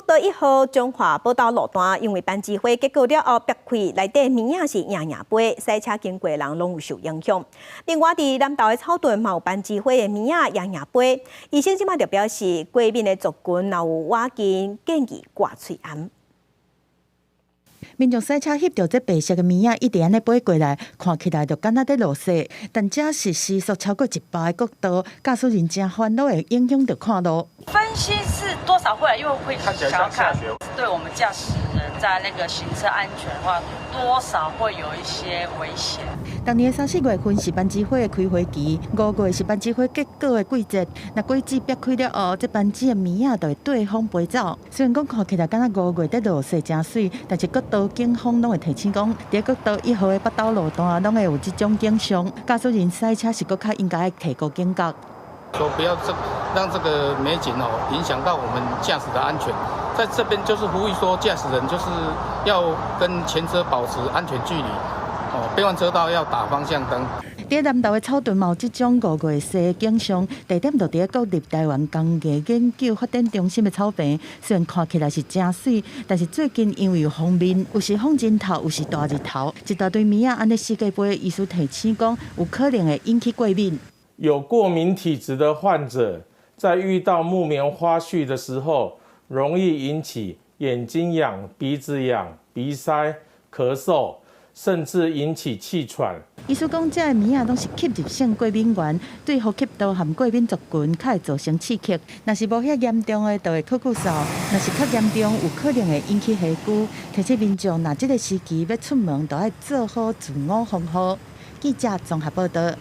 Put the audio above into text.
道1号中华宝岛路段因为班机火结果了后爆开，内底面也是硬硬飞，赛车经过的人拢有受影响。另外，伫南投的草屯嘛有班机火的面硬硬飞，医生即马就表示，过敏的族群若有瓦筋，建议挂喙罨。民众赛车翕到这白色的面一直安尼飞过来，看起来就敢若在落雪，但这是时速超过100的国度，驾驶人真烦恼，会影响到看路。分析是多少会，因为会想要看，对我们驾驶人在那个行车安全的话，多少会有一些危险。当年3、4月份是班机火的开花期，5月是班机火结果的季节。那季节爆开了后，这班机的面就会对风飞走。虽然讲看起来敢若5月在落雪真水，但是各道警方拢会提醒讲，在各道1号的北斗路段拢会有这种景象，驾驶人赛车是更较应该提高警觉。说不要让这个美景影响到我们驾驶的安全，在这边就是呼吁说，驾驶人就是要跟前车保持安全距离，变换车道要打方向灯。在南投的草屯嘛有这种5月西的景象，地点就伫国立台湾工艺研究发展中心的草坪，虽然看起来是真水，但是最近因为有风面，有时风真透，有时大日头，一大堆面安尼世界杯，医师提醒讲，有可能会引起过敏。有过敏体质的患者，在遇到木棉花絮的时候，容易引起眼睛痒、鼻子痒、鼻塞、咳嗽，甚至引起气喘。医师讲，这个面拢是吸入性过敏源，对呼吸道和过敏族群较会造成刺激。若是无遐严重的，就会咳嗽；若是较严重，有可能会引起下肢。提醒民众，若这个时期要出门，就要做好自我防护。记者综合报道。